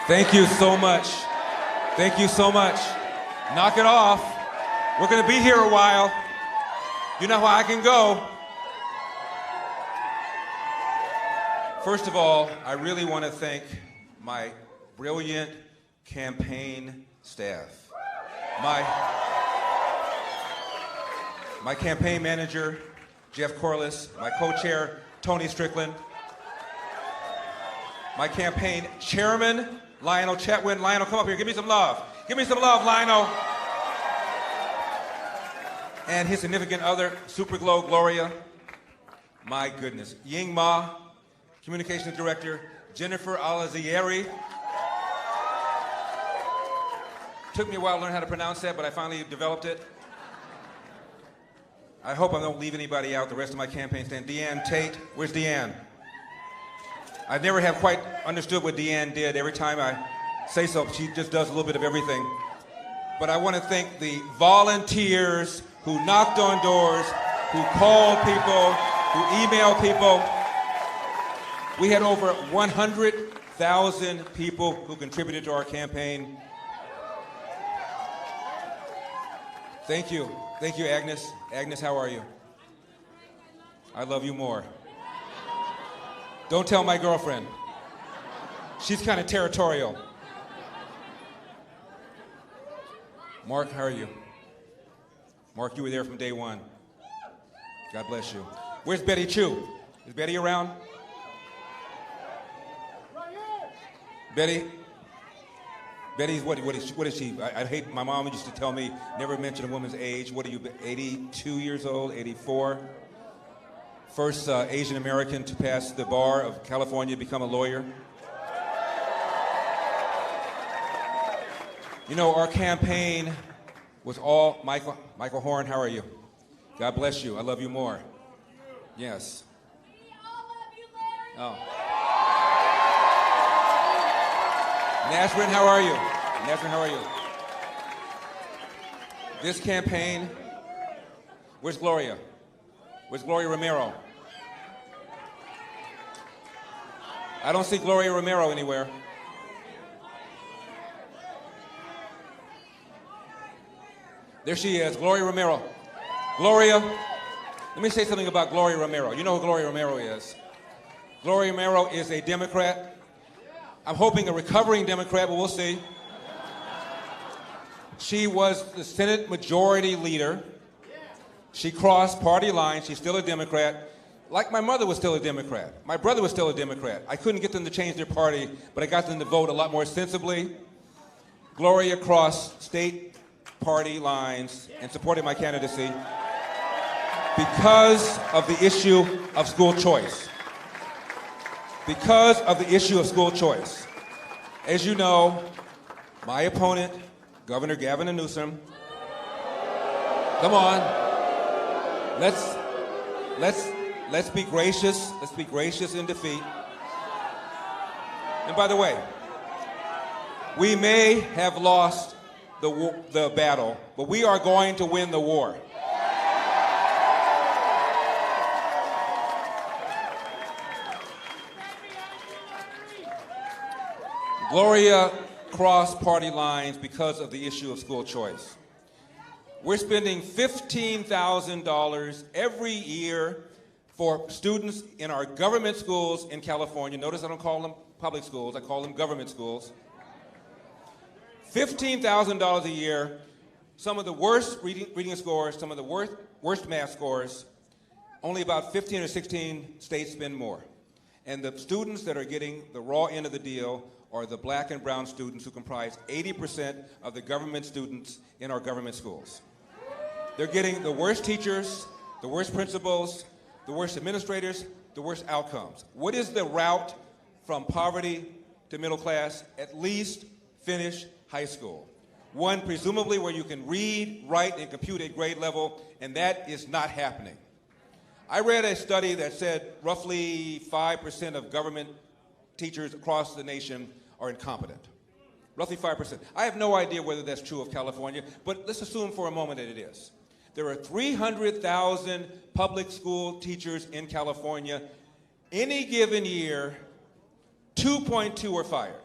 Thank you so much. Thank you so much. Knock it off. We're going to be here a while. You know how I can go. First of all, I really want to thank my brilliant campaign staff. My campaign manager, Jeff Corliss, my co-chair, Tony Strickland, my campaign chairman, Lionel Chetwin. Lionel, come up here. Give me some love. Give me some love, Lionel. And his significant other, Superglow Gloria. My goodness. Ying Ma, communications director, Jennifer Alazieri. Took me a while to learn how to pronounce that, but I finally developed it. I hope I don't leave anybody out, the rest of my campaign stand. Deanne Tate. Where's Deanne? I never have quite understood what Deanne did. Every time I say so, she just does a little bit of everything. But I want to thank the volunteers who knocked on doors, who called people, who emailed people. We had over 100,000 people who contributed to our campaign. Thank you. Thank you, Agnes. Agnes, how are you? I love you more. Don't tell my girlfriend. She's kind of territorial. Mark, how are you? Mark, you were there from day one. God bless you. Where's Betty Chu? Is Betty around? Right here. Betty? Betty's what is she? I hate, my mom used to tell me, never mention a woman's age. What are you, 82 years old, 84? First Asian American to pass the bar of California, become a lawyer. You know, our campaign was all, Michael Horn, how are you? God bless you, I love you more. Yes. We all love you, Larry. Oh. Nasrin, how are you? Nasrin, how are you? This campaign, where's Gloria? Where's Gloria Romero? I don't see Gloria Romero anywhere. There she is, Gloria Romero. Gloria, let me say something about Gloria Romero. You know who Gloria Romero is. Gloria Romero is a Democrat. I'm hoping a recovering Democrat, but we'll see. She was the Senate Majority Leader. She crossed party lines. She's still a Democrat. Like my mother was still a Democrat. My brother was still a Democrat. I couldn't get them to change their party, but I got them to vote a lot more sensibly. Gloria crossed state party lines and supported my candidacy because of the issue of school choice. Because of the issue of school choice. As you know, my opponent, Governor Gavin Newsom, come on, let's be gracious. Let's be gracious in defeat. And by the way, we may have lost the battle, but we are going to win the war. Gloria crossed party lines because of the issue of school choice. We're spending $15,000 every year for students in our government schools in California. Notice I don't call them public schools, I call them government schools. $15,000 a year, some of the worst reading scores, some of the worst math scores. Only about 15 or 16 states spend more. And the students that are getting the raw end of the deal are the black and brown students who comprise 80% of the government students in our government schools. They're getting the worst teachers, the worst principals, the worst administrators, the worst outcomes. What is the route from poverty to middle class? At least finish high school. One presumably where you can read, write, and compute at grade level, and that is not happening. I read a study that said roughly 5% of government teachers across the nation are incompetent. Roughly 5%. I have no idea whether that's true of California, but let's assume for a moment that it is. There are 300,000 public school teachers in California. Any given year, 2.2 are fired.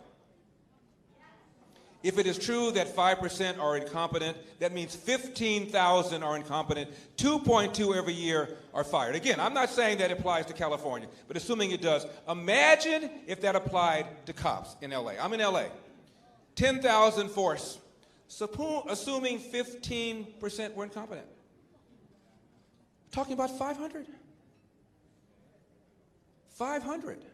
If it is true that 5% are incompetent, that means 15,000 are incompetent, 2.2 every year are fired. Again, I'm not saying that applies to California, but assuming it does, imagine if that applied to cops in LA. I'm in LA. 10,000 force, assuming 15% were incompetent. Talking about 500. 500.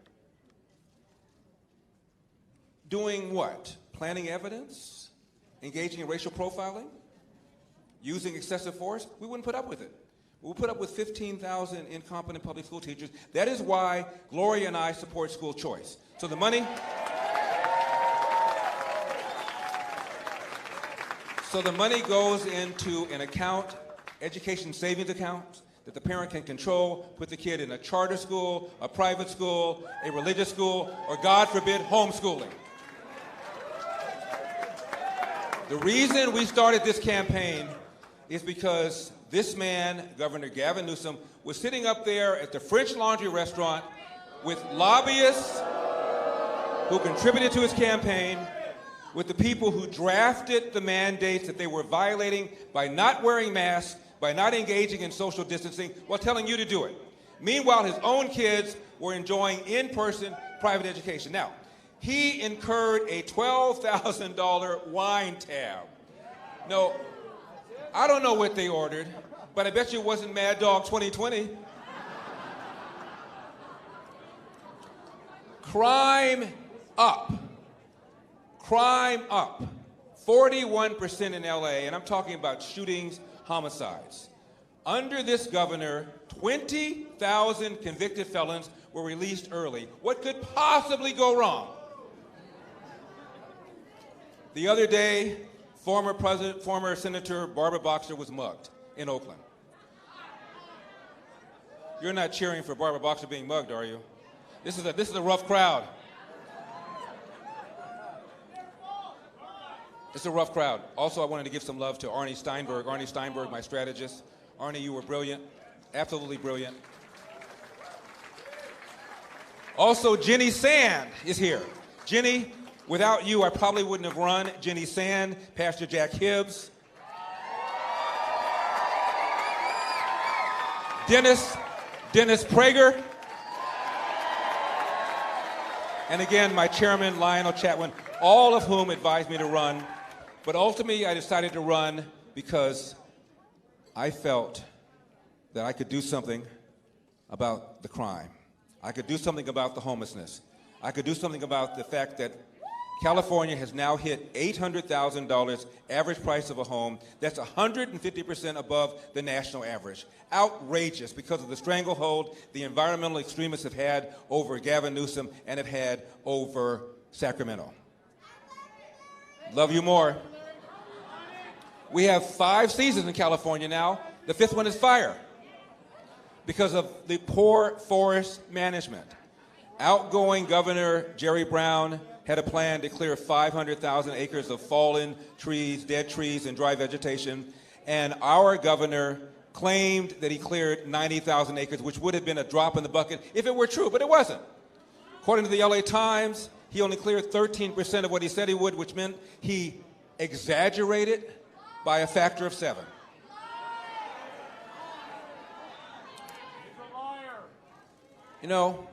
Doing what? Planning evidence? Engaging in racial profiling? Using excessive force? We wouldn't put up with it. We'll put up with 15,000 incompetent public school teachers. That is why Gloria and I support school choice. So the money goes into an account, education savings account, that the parent can control, put the kid in a charter school, a private school, a religious school, or God forbid, homeschooling. The reason we started this campaign is because this man, Governor Gavin Newsom, was sitting up there at the French Laundry restaurant with lobbyists who contributed to his campaign, with the people who drafted the mandates that they were violating by not wearing masks, by not engaging in social distancing, while telling you to do it. Meanwhile, his own kids were enjoying in-person private education. Now, he incurred a $12,000 wine tab. No, I don't know what they ordered, but I bet you it wasn't Mad Dog 2020. Crime up. Crime up. 41% in LA, and I'm talking about shootings, homicides. Under this governor, 20,000 convicted felons were released early. What could possibly go wrong? The other day, former Senator Barbara Boxer was mugged in Oakland. You're not cheering for Barbara Boxer being mugged, are you? This is a rough crowd. It's a rough crowd. Also, I wanted to give some love to Arnie Steinberg. Arnie Steinberg, my strategist. Arnie, you were brilliant, absolutely brilliant. Also, Jenny Sand is here. Jenny, without you, I probably wouldn't have run. Jenny Sand, Pastor Jack Hibbs. Dennis Prager. And again, my chairman, Lionel Chatwin, all of whom advised me to run. But ultimately, I decided to run because I felt that I could do something about the crime. I could do something about the homelessness. I could do something about the fact that California has now hit $800,000 average price of a home. That's 150% above the national average. Outrageous because of the stranglehold the environmental extremists have had over Gavin Newsom and have had over Sacramento. Love you more. We have 5 seasons in California now. The 5th one is fire because of the poor forest management. Outgoing Governor Jerry Brown had a plan to clear 500,000 acres of fallen trees, dead trees, and dry vegetation. And our governor claimed that he cleared 90,000 acres, which would have been a drop in the bucket if it were true, but it wasn't. According to the LA Times, he only cleared 13% of what he said he would, which meant he exaggerated by a factor of 7. You know,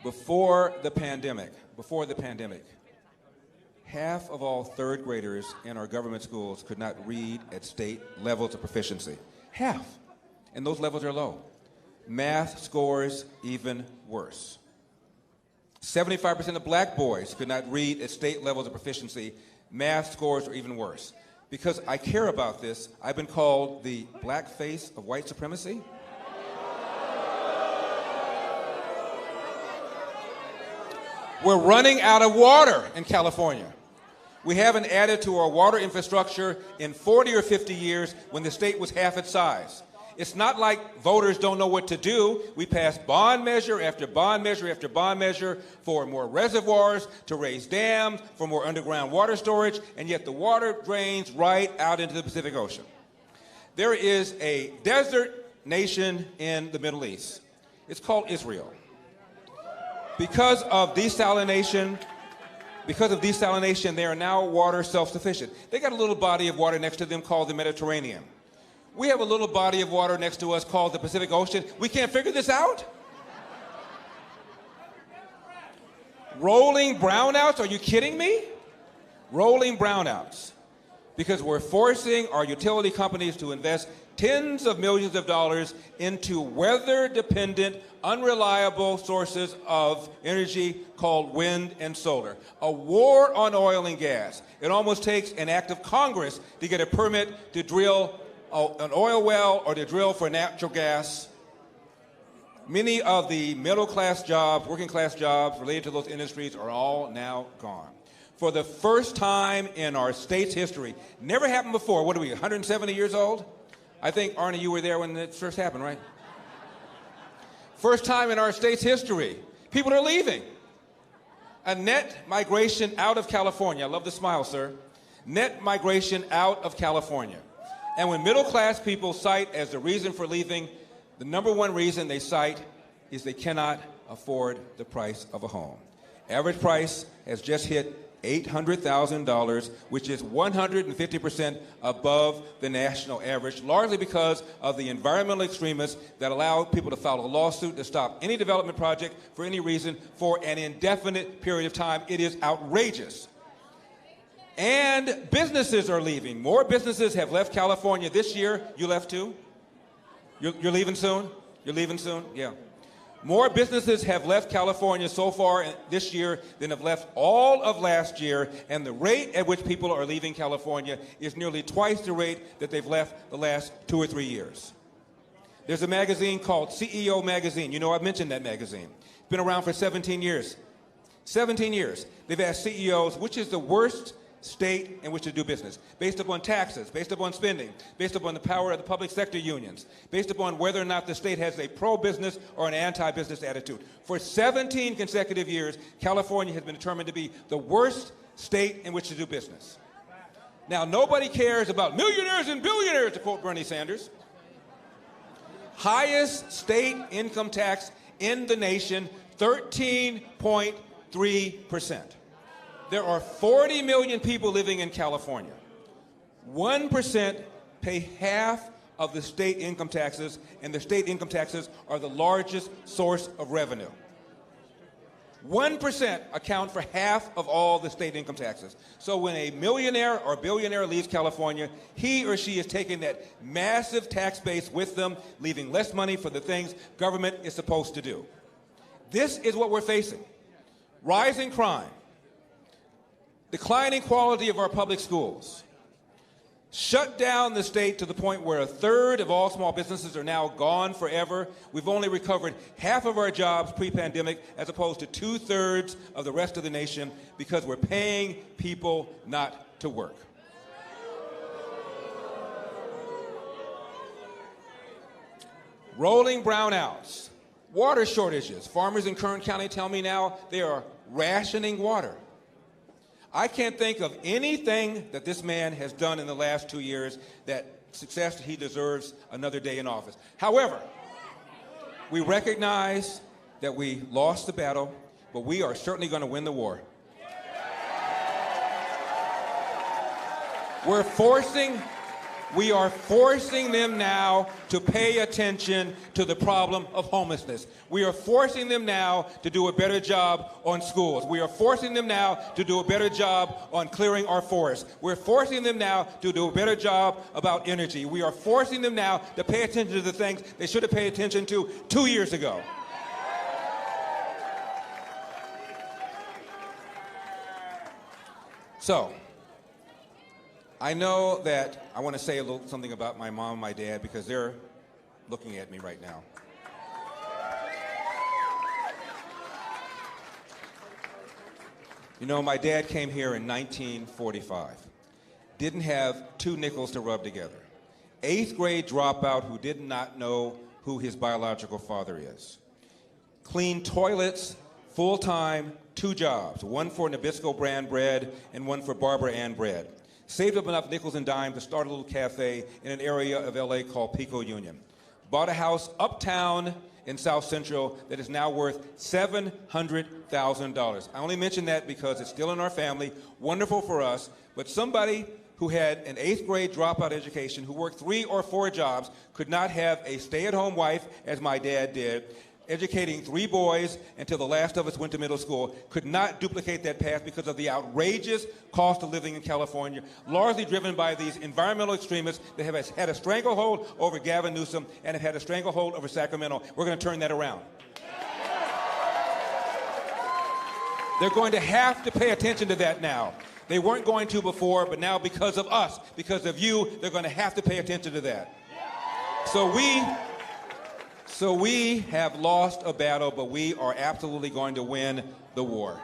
before the pandemic, half of all 3rd graders in our government schools could not read at state levels of proficiency. Half. And those levels are low. Math scores even worse. 75% of black boys could not read at state levels of proficiency. Math scores are even worse. Because I care about this, I've been called the black face of white supremacy. We're running out of water in California. We haven't added to our water infrastructure in 40 or 50 years when the state was half its size. It's not like voters don't know what to do. We passed bond measure after bond measure after bond measure for more reservoirs, to raise dams, for more underground water storage, and yet the water drains right out into the Pacific Ocean. There is a desert nation in the Middle East. It's called Israel. Because of desalination Because of desalination, they are now water self-sufficient. They got a little body of water next to them called the Mediterranean. We have a little body of water next to us called the Pacific Ocean. We can't figure this out? Rolling brownouts? Are you kidding me? Rolling brownouts. Because we're forcing our utility companies to invest tens of millions of dollars into weather-dependent, unreliable sources of energy called wind and solar. A war on oil and gas. It almost takes an act of Congress to get a permit to drill an oil well or to drill for natural gas. Many of the middle-class jobs, working-class jobs related to those industries are all now gone. For the first time in our state's history, never happened before. What are we, 170 years old? I think, Arnie, you were there when it first happened, right? First time in our state's history, people are leaving. A net migration out of California. I love the smile, sir. Net migration out of California. And when middle-class people cite as the reason for leaving, the number one reason they cite is they cannot afford the price of a home. Average price has just hit $800,000, which is 150% above the national average, largely because of the environmental extremists that allow people to file a lawsuit to stop any development project for any reason for an indefinite period of time. It is outrageous. And businesses are leaving. More businesses have left California this year. You left too? You're leaving soon? You're leaving soon? Yeah. More businesses have left California so far this year than have left all of last year, and the rate at which people are leaving California is nearly twice the rate that they've left the last 2 or 3 years. There's a magazine called CEO Magazine. You know, I've mentioned that magazine. It's been around for 17 years. 17 years. They've asked CEOs, which is the worst state in which to do business, based upon taxes, based upon spending, based upon the power of the public sector unions, based upon whether or not the state has a pro-business or an anti-business attitude. For 17 consecutive years, California has been determined to be the worst state in which to do business. Now, nobody cares about millionaires and billionaires, to quote Bernie Sanders. Highest state income tax in the nation, 13.3%. There are 40 million people living in California. 1% pay half of the state income taxes, and the state income taxes are the largest source of revenue. 1% account for half of all the state income taxes. So when a millionaire or billionaire leaves California, he or she is taking that massive tax base with them, leaving less money for the things government is supposed to do. This is what we're facing. Rising crime. Declining quality of our public schools. Shut down the state to the point where a third of all small businesses are now gone forever. We've only recovered half of our jobs pre-pandemic as opposed to 2/3 of the rest of the nation because we're paying people not to work. Rolling brownouts. Water shortages. Farmers in Kern County tell me now they are rationing water. I can't think of anything that this man has done in the last 2 years that success he deserves another day in office. However, we recognize that we lost the battle, but we are certainly going to win the war. We are forcing them now to pay attention to the problem of homelessness. We are forcing them now to do a better job on schools. We are forcing them now to do a better job on clearing our forests. We're forcing them now to do a better job about energy. We are forcing them now to pay attention to the things they should have paid attention to 2 years ago. So, I know that I want to say something about my mom and my dad because they're looking at me right now. You know, my dad came here in 1945. Didn't have 2 nickels to rub together. 8th grade dropout who did not know who his biological father is. Cleaned toilets full-time, 2 jobs, one for Nabisco brand bread and one for Barbara Ann bread. Saved up enough nickels and dimes to start a little cafe in an area of LA called Pico Union. Bought a house uptown in South Central that is now worth $700,000. I only mention that because it's still in our family, wonderful for us, but somebody who had an 8th grade dropout education, who worked 3 or 4 jobs, could not have a stay-at-home wife, as my dad did, educating 3 boys until the last of us went to middle school, could not duplicate that path because of the outrageous cost of living in California, largely driven by these environmental extremists that have had a stranglehold over Gavin Newsom and have had a stranglehold over Sacramento. We're going to turn that around. They're going to have to pay attention to that now. They weren't going to before, but now because of us, because of you, they're going to have to pay attention to that. So we have lost a battle, but we are absolutely going to win the war.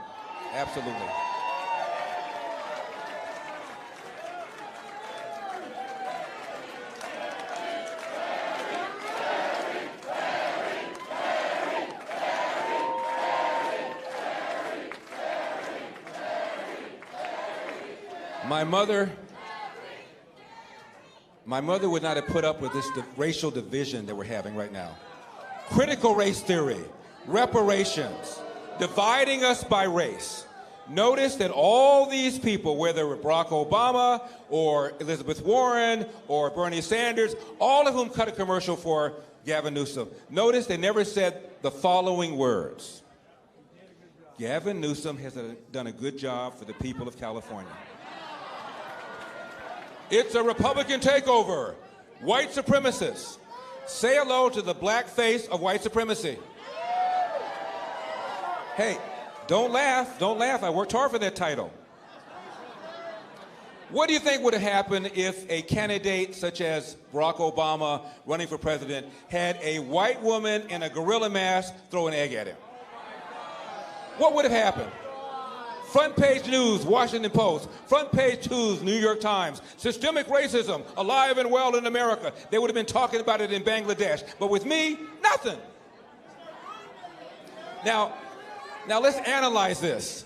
Absolutely. My mother would not have put up with this racial division that we're having right now. Critical race theory, reparations, dividing us by race. Notice that all these people, whether Barack Obama or Elizabeth Warren or Bernie Sanders, all of whom cut a commercial for Gavin Newsom, notice they never said the following words. Gavin Newsom has done a good job for the people of California. It's a Republican takeover. White supremacists. Say hello to the black face of white supremacy. Hey, don't laugh. Don't laugh. I worked hard for that title. What do you think would have happened if a candidate such as Barack Obama running for president had a white woman in a gorilla mask throw an egg at him? What would have happened? Front page news, Washington Post. Front page news, New York Times. Systemic racism, alive and well in America. They would have been talking about it in Bangladesh. But with me, nothing. Now let's analyze this.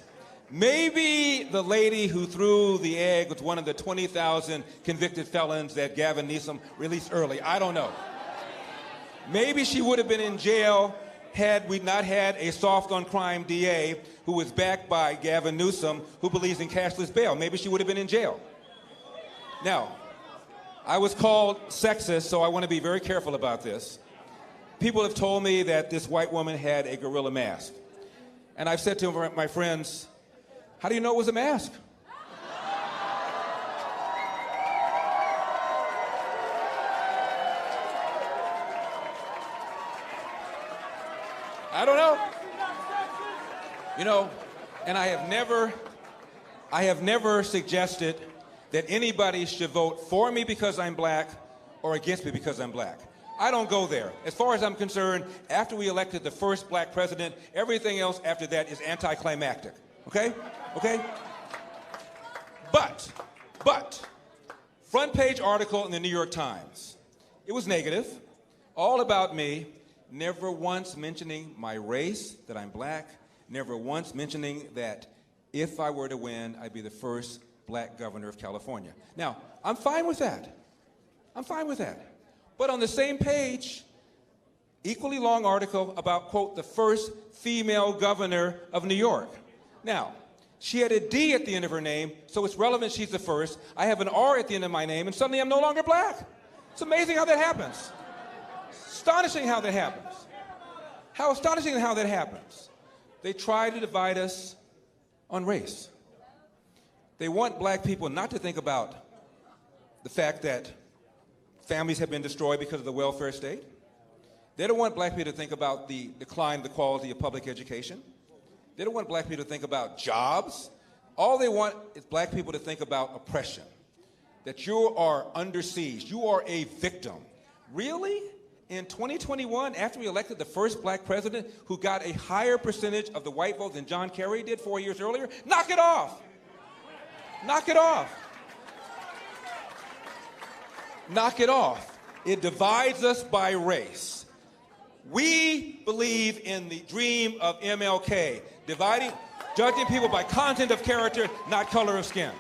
Maybe the lady who threw the egg was one of the 20,000 convicted felons that Gavin Newsom released early. I don't know. Maybe she would have been in jail had we not had a soft-on-crime DA who was backed by Gavin Newsom, who believes in cashless bail. Maybe she would have been in jail. Now, I was called sexist, so I want to be very careful about this. People have told me that this white woman had a gorilla mask. And I've said to my friends, how do you know it was a mask? I don't know. You know, and I have never suggested that anybody should vote for me because I'm black or against me because I'm black. I don't go there. As far as I'm concerned, after we elected the first black president, everything else after that is anticlimactic. Okay? Okay? But, front page article in the New York Times. It was negative, all about me, never once mentioning my race, that I'm black, never once mentioning that if I were to win, I'd be the first black governor of California. Now, I'm fine with that. I'm fine with that. But on the same page, equally long article about, quote, the first female governor of New York. Now, she had a D at the end of her name, so it's relevant she's the first. I have an R at the end of my name, and suddenly I'm no longer black. It's amazing how that happens. Astonishing how that happens. How astonishing how that happens. They try to divide us on race. They want black people not to think about the fact that families have been destroyed because of the welfare state. They don't want black people to think about the decline of the quality of public education. They don't want black people to think about jobs. All they want is black people to think about oppression, that you are under siege, you are a victim. Really? In 2021, after we elected the first black president who got a higher percentage of the white vote than John Kerry did 4 years earlier? Knock it off. Knock it off. Knock it off. It divides us by race. We believe in the dream of MLK, judging people by content of character, not color of skin.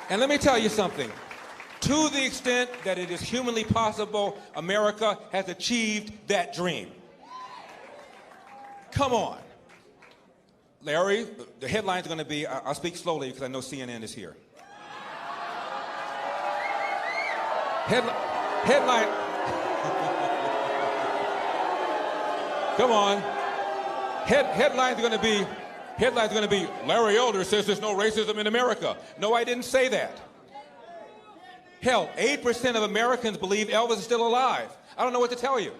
And let me tell you something. To the extent that it is humanly possible, America has achieved that dream. Come on. Larry, the headline's going to be, I'll speak slowly because I know CNN is here. Headline. Come on. Headline's going to be, Larry Elder says there's no racism in America. No, I didn't say that. Hell, 8% of Americans believe Elvis is still alive. I don't know what to tell you.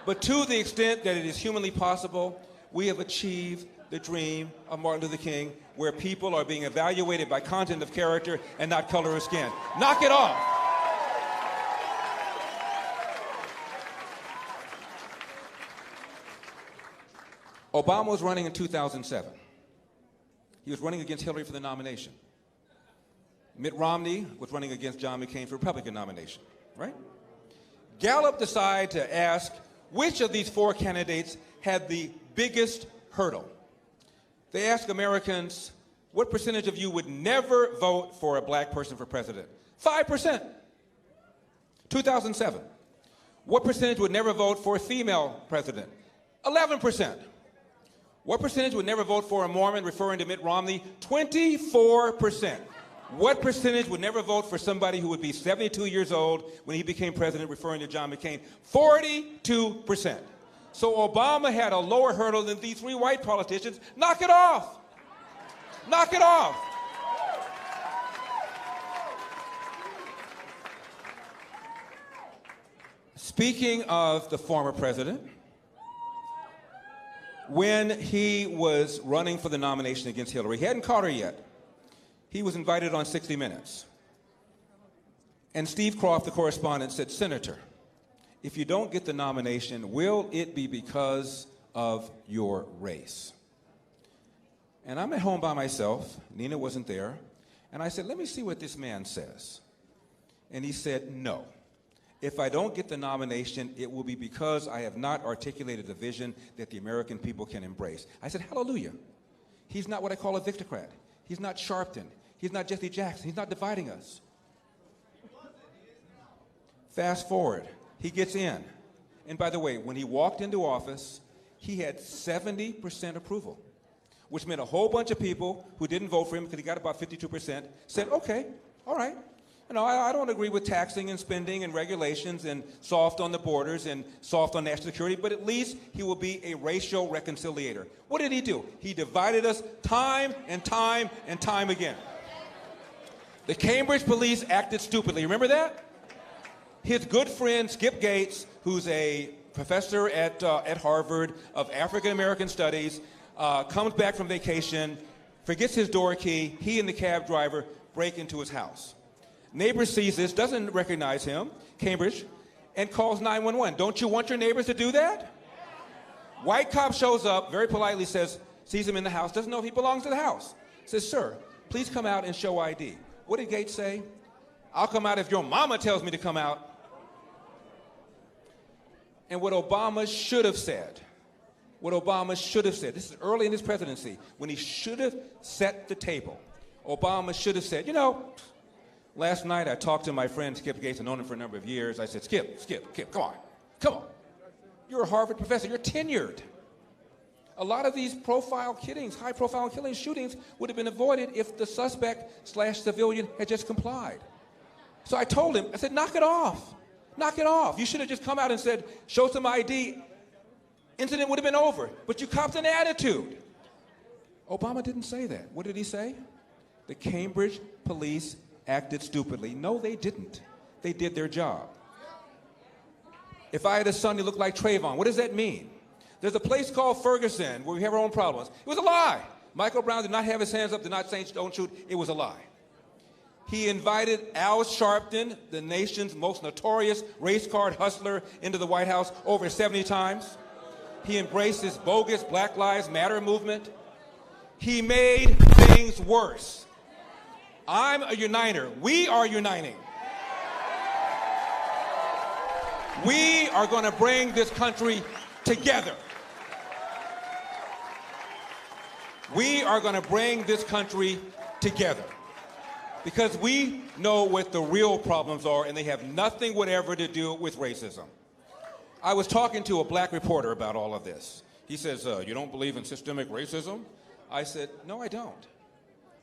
But to the extent that it is humanly possible, we have achieved the dream of Martin Luther King, where people are being evaluated by content of character and not color of skin. Knock it off. Obama was running in 2007. He was running against Hillary for the nomination. Mitt Romney was running against John McCain for the Republican nomination, right? Gallup decided to ask which of these four candidates had the biggest hurdle. They asked Americans, what percentage of you would never vote for a black person for president? 5%. 2007. What percentage would never vote for a female president? 11%. What percentage would never vote for a Mormon, referring to Mitt Romney? 24%. What percentage would never vote for somebody who would be 72 years old when he became president, referring to John McCain? 42%. So Obama had a lower hurdle than these three white politicians. Knock it off. Knock it off. Speaking of the former president, when he was running for the nomination against Hillary, he hadn't caught her yet. He was invited on 60 Minutes. And Steve Croft, the correspondent, said, Senator, if you don't get the nomination, will it be because of your race? And I'm at home by myself. Nina wasn't there. And I said, let me see what this man says. And he said, no. If I don't get the nomination, it will be because I have not articulated a vision that the American people can embrace. I said, hallelujah. He's not what I call a victocrat. He's not Sharpton. He's not Jesse Jackson. He's not dividing us. Fast forward. He gets in. And by the way, when he walked into office, he had 70% approval, which meant a whole bunch of people who didn't vote for him because he got about 52% said, okay, all right. You know, I don't agree with taxing and spending and regulations and soft on the borders and soft on national security, but at least he will be a racial reconciliator. What did he do? He divided us time and time and time again. The Cambridge police acted stupidly. Remember that? His good friend, Skip Gates, who's a professor at Harvard of African American Studies, comes back from vacation, forgets his door key. He and the cab driver break into his house. Neighbor sees this, doesn't recognize him, Cambridge, and calls 911. Don't you want your neighbors to do that? White cop shows up, very politely sees him in the house, doesn't know if he belongs to the house. Says, sir, please come out and show ID. What did Gates say? I'll come out if your mama tells me to come out. And what Obama should have said, this is early in his presidency, when he should have set the table, Obama should have said, you know, last night I talked to my friend Skip Gates, I've known him for a number of years. I said, Skip, come on. You're a Harvard professor, you're tenured. A lot of these high-profile killings, shootings would have been avoided if the suspect/civilian had just complied. So I told him, I said, knock it off. Knock it off. You should have just come out and said, show some ID. Incident would have been over. But you copped an attitude. Obama didn't say that. What did he say? The Cambridge police acted stupidly. No, they didn't. They did their job. If I had a son who looked like Trayvon, what does that mean? There's a place called Ferguson where we have our own problems. It was a lie. Michael Brown did not have his hands up, did not say don't shoot. It was a lie. He invited Al Sharpton, the nation's most notorious race card hustler, into the White House over 70 times. He embraced his bogus Black Lives Matter movement. He made things worse. I'm a uniter. We are uniting. We are going to bring this country together. We are going to bring this country together. Because we know what the real problems are, and they have nothing whatever to do with racism. I was talking to a black reporter about all of this. He says, you don't believe in systemic racism? I said, no, I don't.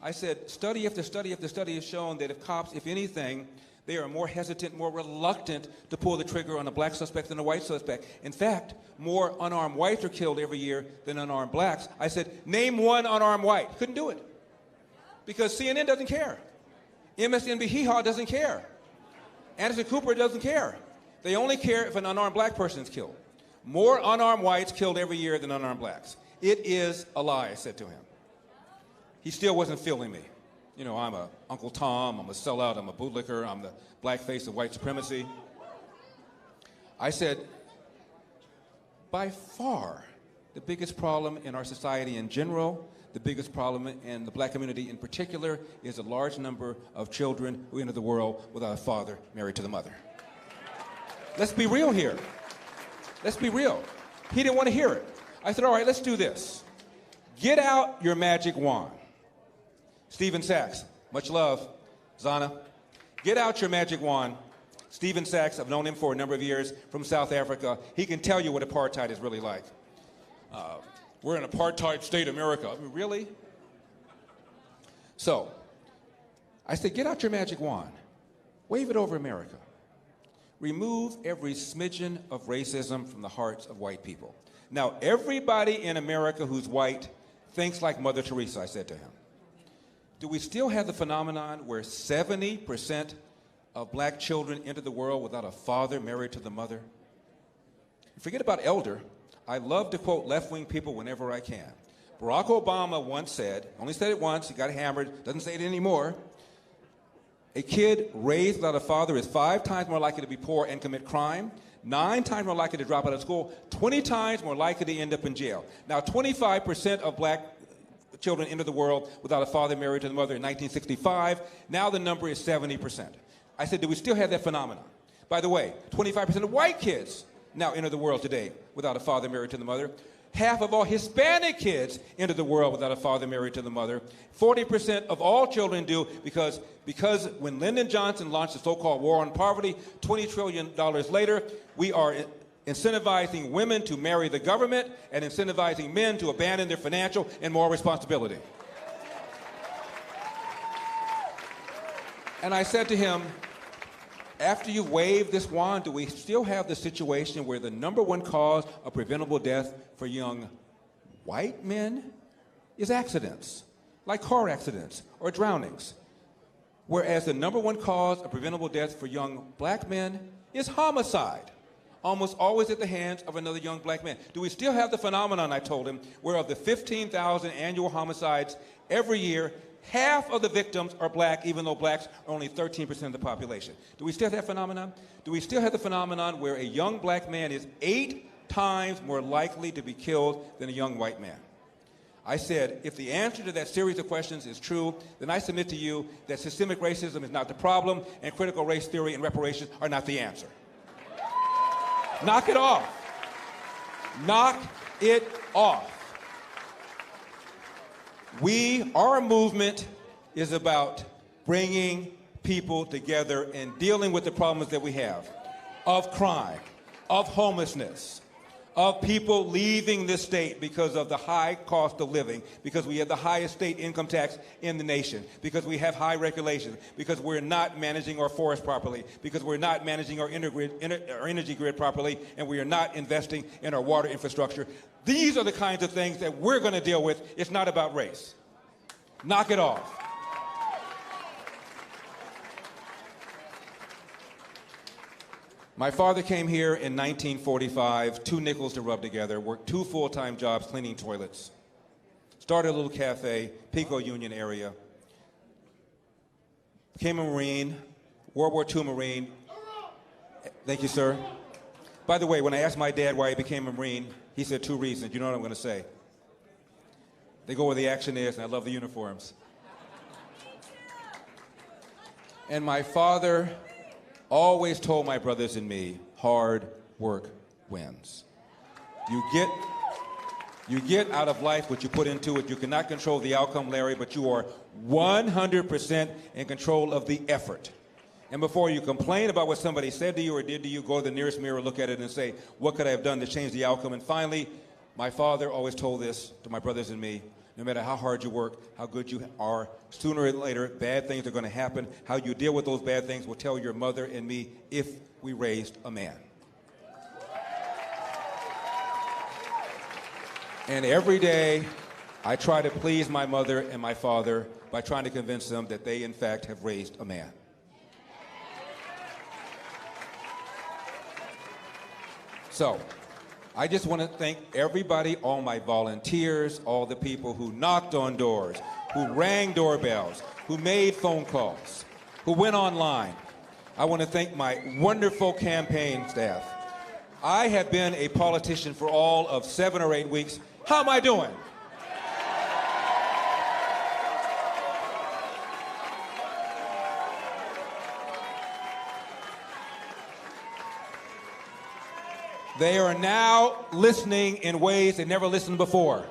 I said, study after study after study has shown that if cops, if anything, they are more hesitant, more reluctant to pull the trigger on a black suspect than a white suspect. In fact, more unarmed whites are killed every year than unarmed blacks. I said, name one unarmed white. Couldn't do it. Because CNN doesn't care. MSNBC Hee-Haw doesn't care. Anderson Cooper doesn't care. They only care if an unarmed black person is killed. More unarmed whites killed every year than unarmed blacks. It is a lie, I said to him. He still wasn't feeling me. You know, I'm a Uncle Tom, I'm a sellout, I'm a bootlicker, I'm the black face of white supremacy. I said, by far, the biggest problem in our society in general, the biggest problem in the black community in particular, is a large number of children who enter the world without a father married to the mother. Let's be real here. Let's be real. He didn't want to hear it. I said, all right, let's do this. Get out your magic wand. Stephen Sachs, much love. Zana, get out your magic wand. Stephen Sachs, I've known him for a number of years, from South Africa. He can tell you what apartheid is really like. We're in apartheid state America. I mean, really? So, I said, get out your magic wand. Wave it over America. Remove every smidgen of racism from the hearts of white people. Now, everybody in America who's white thinks like Mother Teresa, I said to him. Do we still have the phenomenon where 70% of black children enter the world without a father married to the mother? Forget about elder. I love to quote left-wing people whenever I can. Barack Obama once said, only said it once, he got hammered, doesn't say it anymore, a kid raised without a father is 5 times more likely to be poor and commit crime, 9 times more likely to drop out of school, 20 times more likely to end up in jail. Now, 25% of black children entered the world without a father married to the mother in 1965. Now the number is 70%. I said, do we still have that phenomenon? By the way, 25% of white kids now enter the world today without a father married to the mother. Half of all Hispanic kids enter the world without a father married to the mother. 40% of all children do because when Lyndon Johnson launched the so-called war on poverty, $20 trillion later, we are incentivizing women to marry the government and incentivizing men to abandon their financial and moral responsibility. And I said to him, after you've waved this wand, do we still have the situation where the number one cause of preventable death for young white men is accidents, like car accidents or drownings, whereas the number one cause of preventable death for young black men is homicide, almost always at the hands of another young black man? Do we still have the phenomenon, I told him, where of the 15,000 annual homicides every year, half of the victims are black, even though blacks are only 13% of the population? Do we still have that phenomenon? Do we still have the phenomenon where a young black man is 8 times more likely to be killed than a young white man? I said, if the answer to that series of questions is true, then I submit to you that systemic racism is not the problem and critical race theory and reparations are not the answer. Knock it off. Knock it off. Our movement is about bringing people together and dealing with the problems that we have of crime, of homelessness, of people leaving this state because of the high cost of living, because we have the highest state income tax in the nation, because we have high regulations, because we're not managing our forests properly, because we're not managing our energy grid properly, and we are not investing in our water infrastructure. These are the kinds of things that we're going to deal with. It's not about race. Knock it off. My father came here in 1945, 2 nickels to rub together, worked 2 full-time jobs cleaning toilets, started a little cafe, Pico Union area, became a Marine, World War II Marine. Thank you, sir. By the way, when I asked my dad why he became a Marine, he said 2 reasons. You know what I'm going to say? They go where the action is, and I love the uniforms. And my father always told my brothers and me, hard work wins. You get out of life what you put into it. You cannot control the outcome, Larry, but you are 100% in control of the effort. And before you complain about what somebody said to you or did to you, go to the nearest mirror, look at it, and say, what could I have done to change the outcome? And finally, my father always told this to my brothers and me: no matter how hard you work, how good you are, sooner or later, bad things are going to happen. How you deal with those bad things will tell your mother and me if we raised a man. And every day, I try to please my mother and my father by trying to convince them that they, in fact, have raised a man. So, I just want to thank everybody, all my volunteers, all the people who knocked on doors, who rang doorbells, who made phone calls, who went online. I want to thank my wonderful campaign staff. I have been a politician for all of 7 or 8 weeks. How am I doing? They are now listening in ways they never listened before.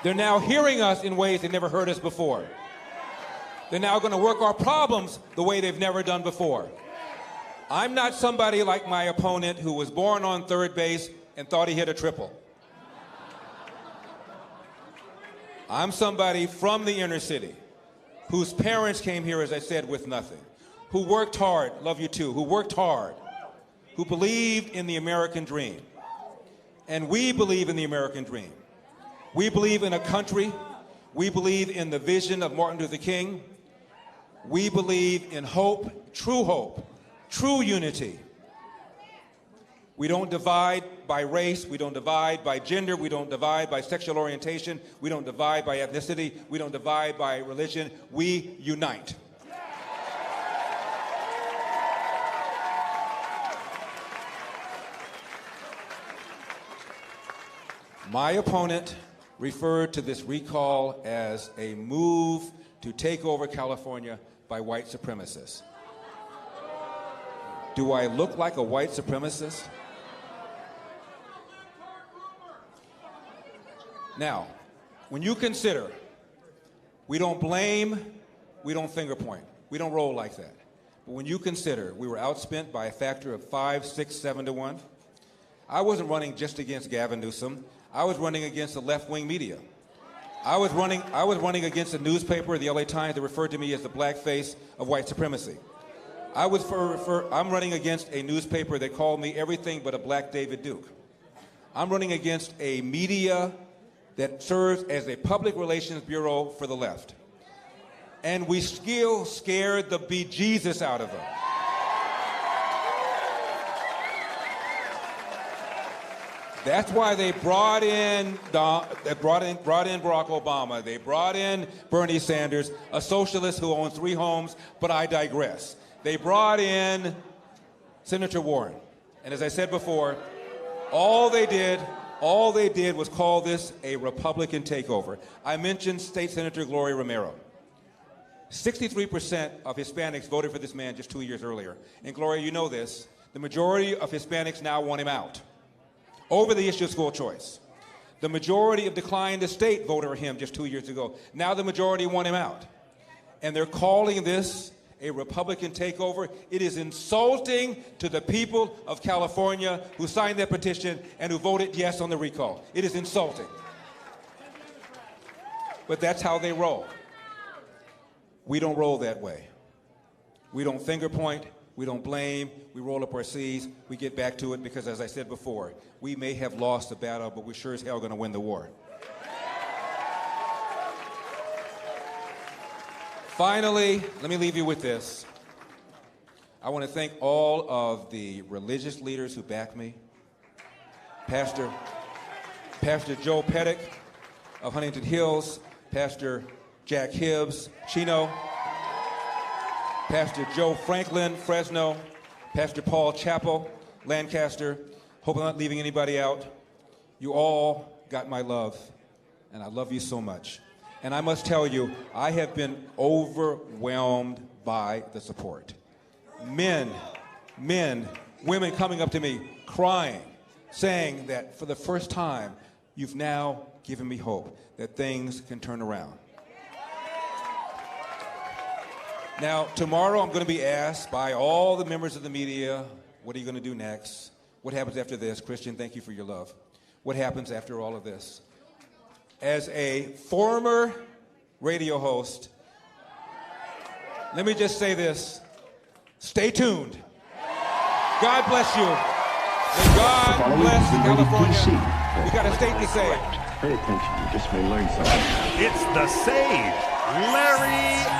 They're now hearing us in ways they never heard us before. They're now going to work our problems the way they've never done before. I'm not somebody like my opponent who was born on third base and thought he hit a triple. I'm somebody from the inner city whose parents came here, as I said, with nothing, who worked hard, love you too, who worked hard, who believed in the American dream. And we believe in the American dream. We believe in a country. We believe in the vision of Martin Luther King. We believe in hope, true unity. We don't divide by race. We don't divide by gender. We don't divide by sexual orientation. We don't divide by ethnicity. We don't divide by religion. We unite. My opponent referred to this recall as a move to take over California by white supremacists. Do I look like a white supremacist? Now, when you consider, we don't blame, we don't finger point, we don't roll like that. But when you consider we were outspent by a factor of 5, 6, 7 to 1, I wasn't running just against Gavin Newsom. I was running against the left-wing media. I was running against a newspaper, the LA Times, that referred to me as the black face of white supremacy. I'm running against a newspaper that called me everything but a black David Duke. I'm running against a media that serves as a public relations bureau for the left. And we still scared the bejesus out of them. That's why they brought in Barack Obama. They brought in Bernie Sanders, a socialist who owns 3 homes, but I digress. They brought in Senator Warren. And as I said before, all they did was call this a Republican takeover. I mentioned State Senator Gloria Romero. 63% of Hispanics voted for this man just 2 years earlier. And Gloria, you know this, the majority of Hispanics now want him out over the issue of school choice. The majority of declined the state voted for him just 2 years ago. Now the majority want him out. And they're calling this a Republican takeover. It is insulting to the people of California who signed that petition and who voted yes on the recall. It is insulting. But that's how they roll. We don't roll that way. We don't finger point. We don't blame. We roll up our sleeves. We get back to it because, as I said before, we may have lost the battle, but we sure as hell are going to win the war. Finally, let me leave you with this. I want to thank all of the religious leaders who back me. Pastor Joe Pettick of Huntington Hills, Pastor Jack Hibbs, Chino, Pastor Joe Franklin, Fresno, Pastor Paul Chappell, Lancaster. Hope I'm not leaving anybody out. You all got my love, and I love you so much. And I must tell you, I have been overwhelmed by the support. Men, women coming up to me, crying, saying that for the first time, you've now given me hope that things can turn around. Now, tomorrow I'm going to be asked by all the members of the media, what are you going to do next? What happens after this? Christian, thank you for your love. What happens after all of this? As a former radio host, let me just say this. Stay tuned. God bless you. May God bless California. We got a state to save. Pay attention, you just may learn something. It's the Save Larry